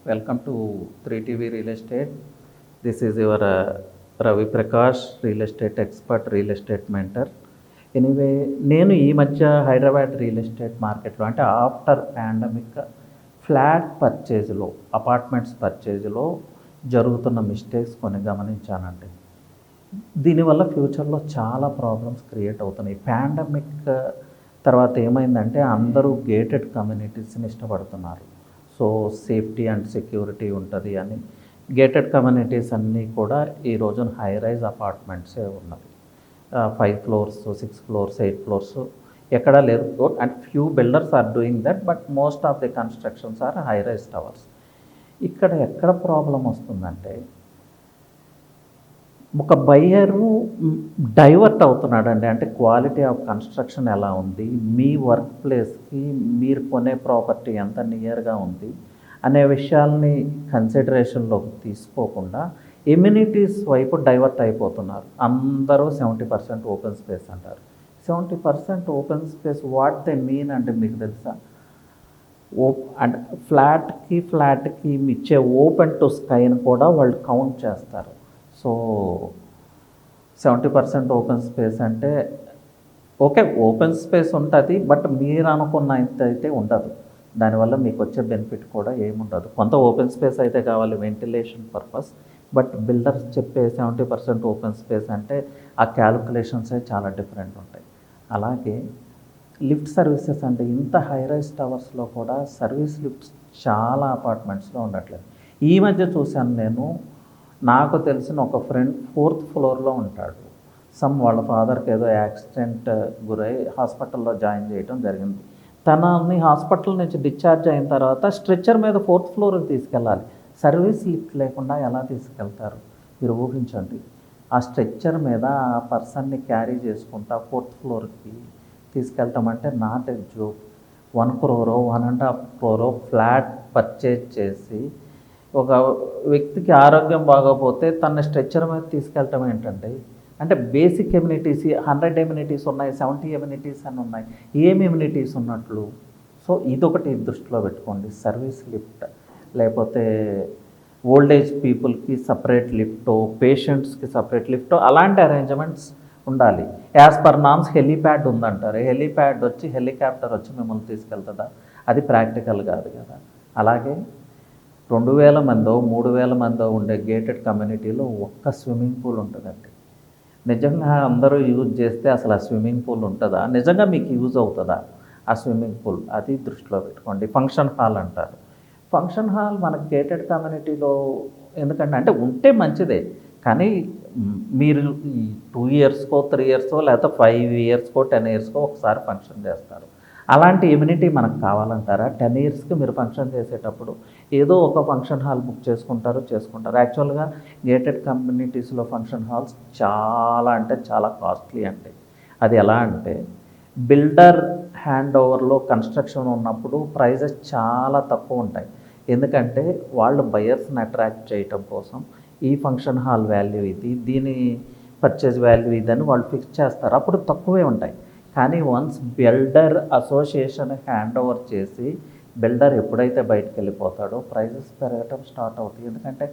Welcome to 3TV Real Estate. This is your Ravi Prakash, real estate expert, real estate mentor. Anyway నేను ఈ మధ్య Hyderabad real estate మార్కెట్లో అంటే after pandemic flat పర్చేజ్లో apartments పర్చేజ్లో జరుగుతున్న mistakes కొన్ని గమనించానండి. దీనివల్ల ఫ్యూచర్లో చాలా ప్రాబ్లమ్స్ క్రియేట్ అవుతున్నాయి. పాండమిక్ తర్వాత ఏమైందంటే అందరూ గేటెడ్ కమ్యూనిటీస్ని ఇష్టపడుతున్నారు. సో సేఫ్టీ అండ్ సెక్యూరిటీ ఉంటుంది అని గేటెడ్ కమ్యూనిటీస్ అన్నీ కూడా ఈ రోజున హై రైజ్ అపార్ట్మెంట్సే ఉన్నవి. 5 floors, 6 floors, 8 floors ఎక్కడా లేదు. And few builders are doing that, but most of the constructions are high rise towers. ఇక్కడ ఎక్కడ ప్రాబ్లం వస్తుందంటే ఒక బయ్యరు డైవర్ట్ అవుతున్నాడండి. అంటే క్వాలిటీ ఆఫ్ కన్స్ట్రక్షన్ ఎలా ఉంది, మీ వర్క్ ప్లేస్కి మీరు కొనే ప్రాపర్టీ ఎంత నియర్గా ఉంది అనే విషయాల్ని కన్సిడరేషన్లోకి తీసుకోకుండా ఎమ్యూనిటీస్ వైపు డైవర్ట్ అయిపోతున్నారు. అందరూ 70% ఓపెన్ స్పేస్ అంటారు. 70% open space what they mean అంటే మీకు తెలుసా? అండ్ ఫ్లాట్కి ఇచ్చే ఓపెన్ టు స్కైని కూడా వాళ్ళు కౌంట్ చేస్తారు. సో 70% ఓపెన్ స్పేస్ అంటే ఓకే, ఓపెన్ స్పేస్ ఉంటుంది, బట్ మీరు అనుకున్నంత అయితే ఉండదు. దానివల్ల మీకు వచ్చే బెనిఫిట్ కూడా ఏముండదు. కొంత ఓపెన్ స్పేస్ అయితే కావాలి వెంటిలేషన్ పర్పస్, బట్ బిల్డర్స్ చెప్పే 70% ఓపెన్ స్పేస్ అంటే ఆ క్యాలిక్యులేషన్సే చాలా డిఫరెంట్ ఉంటాయి. అలాగే లిఫ్ట్ సర్వీసెస్ అంటే ఇంత హై రైజ్ టవర్స్లో కూడా సర్వీస్ లిఫ్ట్స్ చాలా అపార్ట్మెంట్స్లో ఉండట్లేదు. ఈ మధ్య చూశాను నేను, నాకు తెలిసిన ఒక ఫ్రెండ్ 4th floorలో ఉంటాడు. వాళ్ళ ఫాదర్కి ఏదో యాక్సిడెంట్ గురై హాస్పిటల్లో జాయిన్ చేయడం జరిగింది. తనని హాస్పిటల్ నుంచి డిశ్చార్జ్ అయిన తర్వాత స్ట్రెచ్చర్ మీద 4th floorకి తీసుకెళ్ళాలి. సర్వీస్ లిఫ్ట్ లేకుండా ఎలా తీసుకెళ్తారు మీరు ఊహించండి. ఆ స్ట్రెచ్చర్ మీద ఆ పర్సన్ని క్యారీ చేసుకుంటా 4th floorకి తీసుకెళ్ళటం అంటే not a joke. 1 crore, 1.5 crore flat purchase చేసి ఒక వ్యక్తికి ఆరోగ్యం బాగోపోతే తన స్ట్రెచ్చర్ మీద తీసుకెళ్ళటం ఏంటంటే, అంటే బేసిక్ ఎమ్యూనిటీస్ 100 ఎమ్యూనిటీస్ ఉన్నాయి, 70 ఎమ్యూనిటీస్ అని ఉన్నాయి. ఏం ఎమ్యూనిటీస్ ఉన్నట్లు? సో ఇదొకటి దృష్టిలో పెట్టుకోండి. సర్వీస్ లిఫ్ట్, లేకపోతే ఓల్డేజ్ పీపుల్కి సపరేట్ లిఫ్టో, పేషెంట్స్కి సపరేట్ లిఫ్టో అలాంటి అరేంజ్మెంట్స్ ఉండాలి. యాజ్ పర్ నామ్స్ హెలీప్యాడ్ ఉందంటారు. హెలీప్యాడ్ వచ్చి హెలికాప్టర్ వచ్చి మిమ్మల్ని తీసుకెళ్తుందా? అది ప్రాక్టికల్ కాదు కదా. అలాగే 2000 మందో 3000 మందో ఉండే గేటెడ్ కమ్యూనిటీలో ఒక్క స్విమ్మింగ్ పూల్ ఉంటుందండి. నిజంగా అందరూ యూజ్ చేస్తే అసలు ఆ స్విమ్మింగ్ పూల్ ఉంటుందా? నిజంగా మీకు యూజ్ అవుతుందా ఆ స్విమ్మింగ్ పూల్? అది దృష్టిలో పెట్టుకోండి. ఫంక్షన్ హాల్ అంటారు. ఫంక్షన్ హాల్ మనకు గేటెడ్ కమ్యూనిటీలో ఎందుకంటే అంటే ఉంటే మంచిదే, కానీ మీరు ఈ 2 yearsకో 3 yearsకో లేకపోతే 5 yearsకో 10 yearsకో ఒకసారి ఫంక్షన్ చేస్తారు. అలాంటి ఎమ్యూనిటీ మనకు కావాలంటారా? 10 yearsకి మీరు ఫంక్షన్ చేసేటప్పుడు ఏదో ఒక ఫంక్షన్ హాల్ బుక్ చేసుకుంటారు. యాక్చువల్గా గేటెడ్ కమ్యూనిటీస్లో ఫంక్షన్ హాల్స్ చాలా అంటే చాలా కాస్ట్లీ అండి. అది ఎలా అంటే బిల్డర్ హ్యాండ్ ఓవర్లో కన్స్ట్రక్షన్ ఉన్నప్పుడు ప్రైజెస్ చాలా తక్కువ ఉంటాయి. ఎందుకంటే వాళ్ళు బయర్స్ని అట్రాక్ట్ చేయటం కోసం ఈ ఫంక్షన్ హాల్ వాల్యూ ఇది, దీని పర్చేజ్ వాల్యూ ఇదని వాళ్ళు ఫిక్స్ చేస్తారు. అప్పుడు తక్కువే ఉంటాయి. కానీ once builder association hand over చేసి బిల్డర్ ఎప్పుడైతే బయటకు వెళ్ళిపోతాడో ప్రైజెస్ పెరగటం స్టార్ట్ అవుతాయి. ఎందుకంటే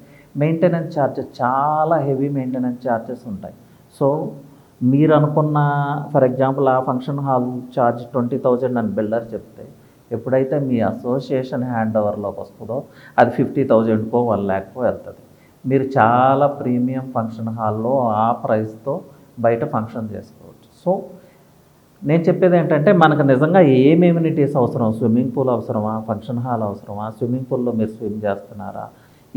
మెయింటెనెన్స్ ఛార్జెస్, చాలా హెవీ మెయింటెనెన్స్ ఛార్జెస్ ఉంటాయి. సో మీరు అనుకున్న ఫర్ ఎగ్జాంపుల్ ఆ ఫంక్షన్ హాల్ ఛార్జ్ 20,000 అని బిల్డర్ చెప్తే, ఎప్పుడైతే మీ అసోసియేషన్ హ్యాండ్ ఓవర్లోకి వస్తుందో అది 50,000కో 1,00,000కో వెళ్తుంది. మీరు చాలా ప్రీమియం ఫంక్షన్ హాల్లో ఆ ప్రైస్తో బయట ఫంక్షన్ చేసుకోవచ్చు. సో నేను చెప్పేది ఏంటంటే మనకు నిజంగా ఏం ఎమ్యూనిటీస్ అవసరం? స్విమ్మింగ్ పూల్ అవసరమా? ఫంక్షన్ హాల్ అవసరమా? స్విమ్మింగ్ పూల్లో మీరు స్విమ్ చేస్తున్నారా?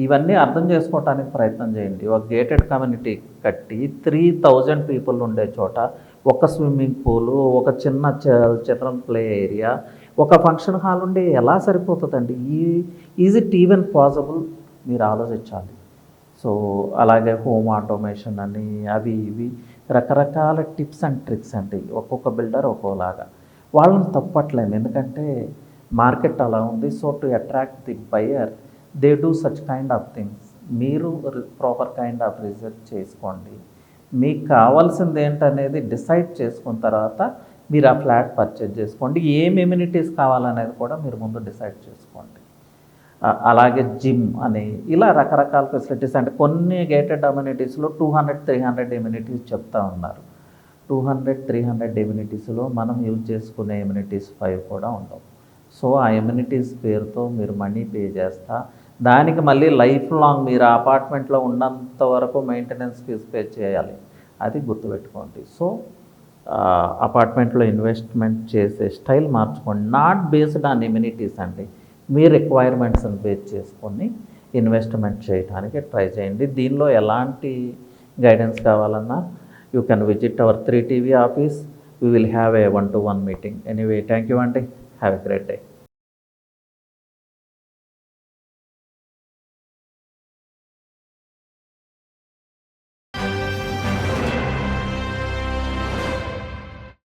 ఇవన్నీ అర్థం చేసుకోవడానికి ప్రయత్నం చేయండి. ఒక గేటెడ్ కమ్యూనిటీ కట్టి 3,000 పీపుల్ ఉండే చోట ఒక స్విమ్మింగ్ పూలు, ఒక చిన్న చిల్డ్రన్ ప్లే ఏరియా, ఒక ఫంక్షన్ హాల్ ఉండి ఎలా సరిపోతుందండి? Is it even possible? మీరు ఆలోచించాలి. సో అలాగే హోమ్ ఆటోమేషన్ అని అవి ఇవి రకరకాల టిప్స్ అండ్ ట్రిక్స్ అండి. ఒక్కొక్క బిల్డర్ ఒక్కోలాగా. వాళ్ళని తప్పట్లేము, ఎందుకంటే మార్కెట్ అలా ఉంది. So to attract the buyer they do such kind of things. మీరు ప్రాపర్ కైండ్ ఆఫ్ రీసెర్చ్ చేసుకోండి. మీకు కావాల్సింది ఏంటనేది డిసైడ్ చేసుకున్న తర్వాత మీరు ఆ ఫ్లాట్ పర్చేజ్ చేసుకోండి. ఏం ఎమ్యూనిటీస్ కావాలనేది కూడా మీరు ముందు డిసైడ్ చేసుకోండి. అలాగే జిమ్ అని ఇలా రకరకాల ఫెసిలిటీస్, అంటే కొన్ని గేటెడ్ అమ్యూనిటీస్లో 200-300 ఎమ్యూనిటీస్ చెప్తా ఉన్నారు. 200-300 ఎమ్యూనిటీస్లో మనం యూజ్ చేసుకునే ఎమ్యూనిటీస్ 5 కూడా ఉండవు. సో ఆ ఎమ్యూనిటీస్ పేరుతో మీరు మనీ పే చేస్తా, దానికి మళ్ళీ లైఫ్ లాంగ్ మీరు ఆ అపార్ట్మెంట్లో ఉన్నంత వరకు మెయింటెనెన్స్ ఫీజు పే చేయాలి. అది గుర్తుపెట్టుకోండి. సో అపార్ట్మెంట్లో ఇన్వెస్ట్మెంట్ చేసే స్టైల్ మార్చుకోండి. నాట్ బేస్డ్ ఆన్ ఎమ్యూనిటీస్ అండి, మీ రిక్వైర్మెంట్స్ని బేస్ చేసుకొని ఇన్వెస్ట్మెంట్ చేయడానికి ట్రై చేయండి. దీనిలో ఎలాంటి గైడెన్స్ కావాలన్నా you can visit our 3TV office. We will have a 1-to-1 meeting. Anyway, thank you అండి. Have a great day.